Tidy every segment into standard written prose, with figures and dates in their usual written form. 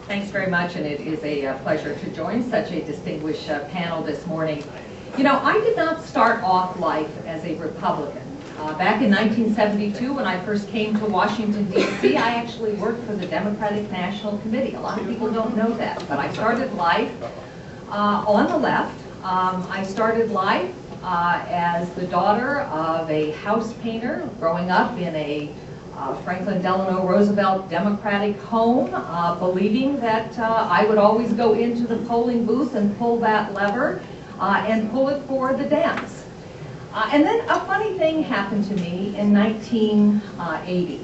Thanks very much, and it is a pleasure to join such a distinguished panel this morning. You know, I did not start off life as a Republican. Back in 1972, when I first came to Washington, D.C., I actually worked for the Democratic National Committee. A lot of people don't know that, but I started life on the left. I started life as the daughter of a house painter, growing up in a Franklin Delano Roosevelt Democratic home, believing that I would always go into the polling booth and pull that lever and pull it for the Dems. And then a funny thing happened to me in 1980.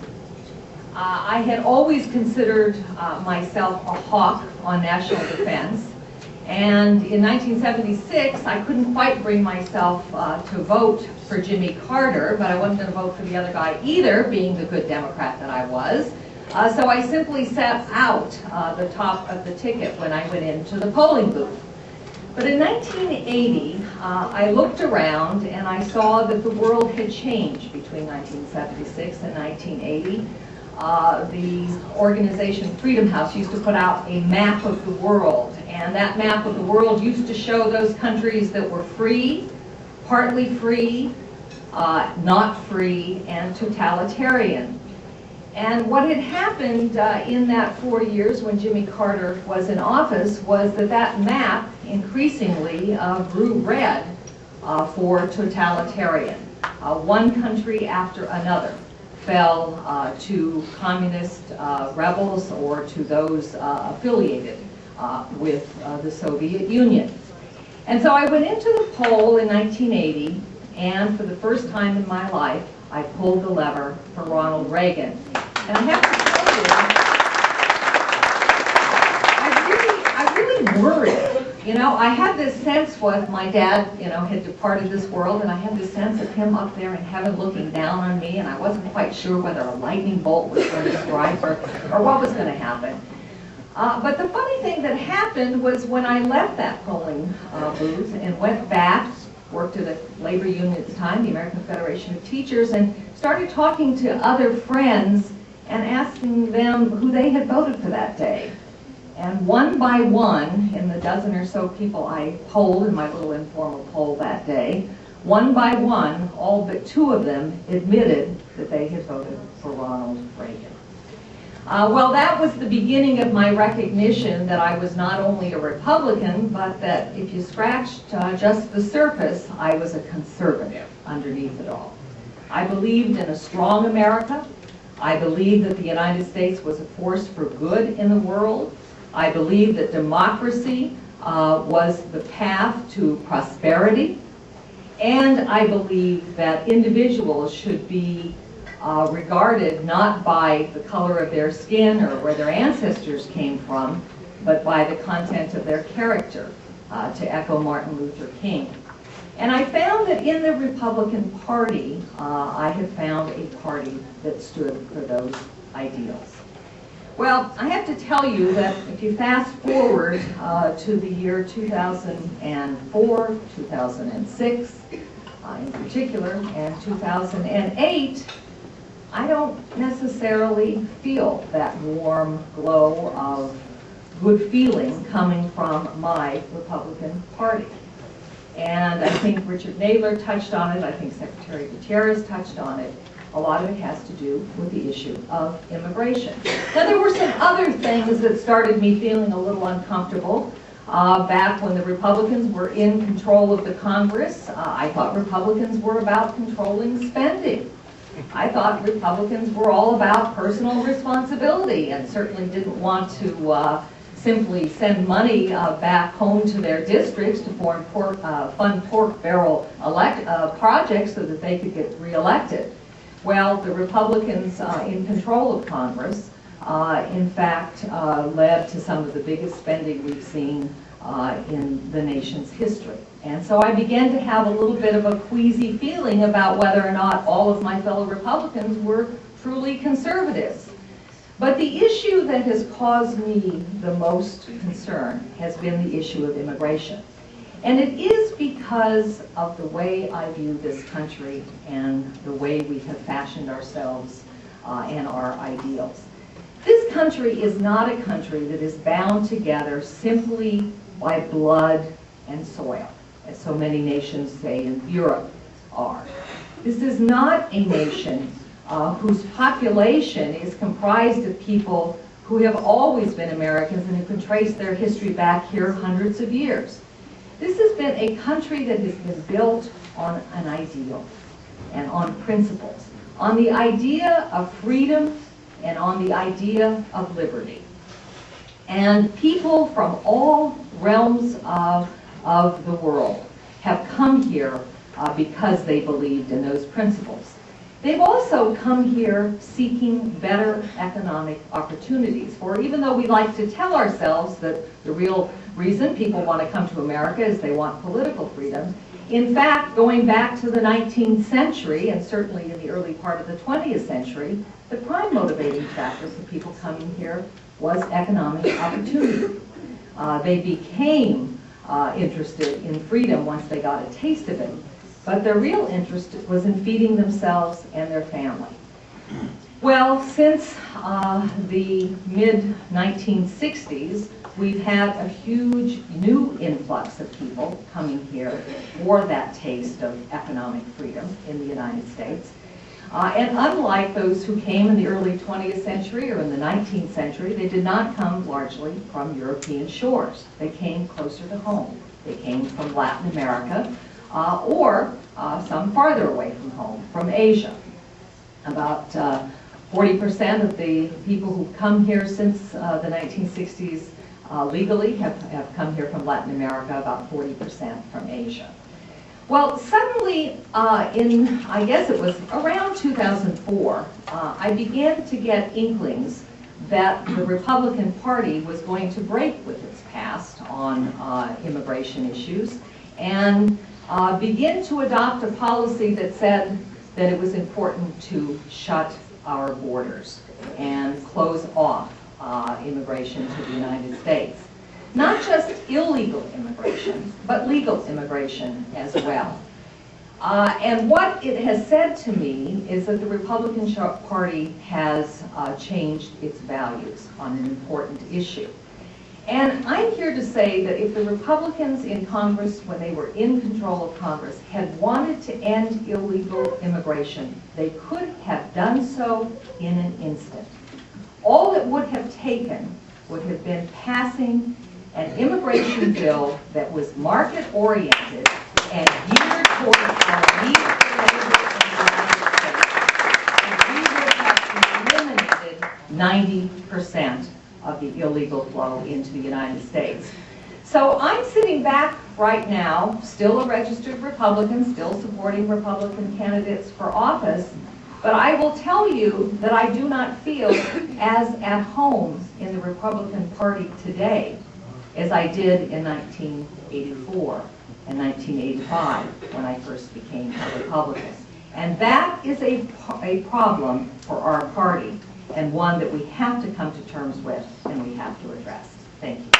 I had always considered myself a hawk on national defense. And in 1976, I couldn't quite bring myself to vote for Jimmy Carter, but I wasn't going to vote for the other guy either, being the good Democrat that I was. So I simply sat out the top of the ticket when I went into the polling booth. But in 1980, I looked around and I saw that the world had changed between 1976 and 1980. The organization Freedom House used to put out a map of the world, and that map of the world used to show those countries that were free, partly free, not free, and totalitarian. And what had happened in that 4 years when Jimmy Carter was in office was that that map increasingly grew red for totalitarian. One country after another fell to communist rebels or to those affiliated with the Soviet Union. And so I went into the poll in 1980, and for the first time in my life, I pulled the lever for Ronald Reagan. And I have to tell you, I really worried. You know, I had this sense with my dad, you know, had departed this world, and I had this sense of him up there in heaven looking down on me, and I wasn't quite sure whether a lightning bolt was going to strike or what was going to happen. But the funny thing that happened was when I left that polling booth and went back, worked at a labor union at the time, the American Federation of Teachers, and started talking to other friends and asking them who they had voted for that day. And one by one, in the dozen or so people I polled in my little informal poll that day, one by one, all but two of them admitted that they had voted for Ronald Reagan. Well, that was the beginning of my recognition that I was not only a Republican, but that if you scratched just the surface, I was a conservative underneath it all. I believed in a strong America. I believed that the United States was a force for good in the world. I believed that democracy was the path to prosperity. And I believed that individuals should be regarded not by the color of their skin or where their ancestors came from, but by the content of their character, to echo Martin Luther King. And I found that in the Republican Party, I had found a party that stood for those ideals. Well, I have to tell you that if you fast forward to the year 2004, 2006, in particular, and 2008, I don't necessarily feel that warm glow of good feeling coming from my Republican Party. And I think Richard Nadler touched on it, I think Secretary Gutierrez touched on it. A lot of it has to do with the issue of immigration. Now, there were some other things that started me feeling a little uncomfortable. Back when the Republicans were in control of the Congress, I thought Republicans were about controlling spending. I thought Republicans were all about personal responsibility and certainly didn't want to simply send money back home to their districts to fund pork barrel projects so that they could get reelected. Well, the Republicans in control of Congress, in fact, led to some of the biggest spending we've seen in the nation's history. And so I began to have a little bit of a queasy feeling about whether or not all of my fellow Republicans were truly conservatives. But the issue that has caused me the most concern has been the issue of immigration. And it is because of the way I view this country and the way we have fashioned ourselves and our ideals. This country is not a country that is bound together simply by blood and soil, as so many nations, say, in Europe are. This is not a nation whose population is comprised of people who have always been Americans and who can trace their history back here hundreds of years. This has been a country that has been built on an ideal and on principles, on the idea of freedom and on the idea of liberty. And people from all realms of the world have come here because they believed in those principles. They've also come here seeking better economic opportunities. For even though we like to tell ourselves that the real reason people want to come to America is they want political freedom, in fact, going back to the 19th century, and certainly in the early part of the 20th century, the prime motivating factor for people coming here was economic opportunity. They became interested in freedom once they got a taste of it, but their real interest was in feeding themselves and their family. Well, since the mid-1960s, we've had a huge new influx of people coming here for that taste of economic freedom in the United States. And unlike those who came in the early 20th century or in the 19th century, they did not come largely from European shores. They came closer to home. They came from Latin America or some farther away from home, from Asia. About 40% of the people who've come here since the 1960s legally have come here from Latin America, about 40% from Asia. Well, suddenly, I guess it was around 2004, I began to get inklings that the Republican Party was going to break with its past on immigration issues and begin to adopt a policy that said that it was important to shut our borders and close off immigration to the United States. Not just illegal immigration, but legal immigration as well. And what it has said to me is that the Republican Party has changed its values on an important issue. And I'm here to say that if the Republicans in Congress, when they were in control of Congress, had wanted to end illegal immigration, they could have done so in an instant. All it would have taken would have been passing an immigration bill that was market-oriented and geared towards our need for labor in the United States, and we would have eliminated 90% of the illegal flow into the United States. So I'm sitting back right now, still a registered Republican, still supporting Republican candidates for office, but I will tell you that I do not feel as at home in the Republican Party today as I did in 1984 and 1985 when I first became a Republican. And that is a problem for our party, and one that we have to come to terms with and we have to address. Thank you.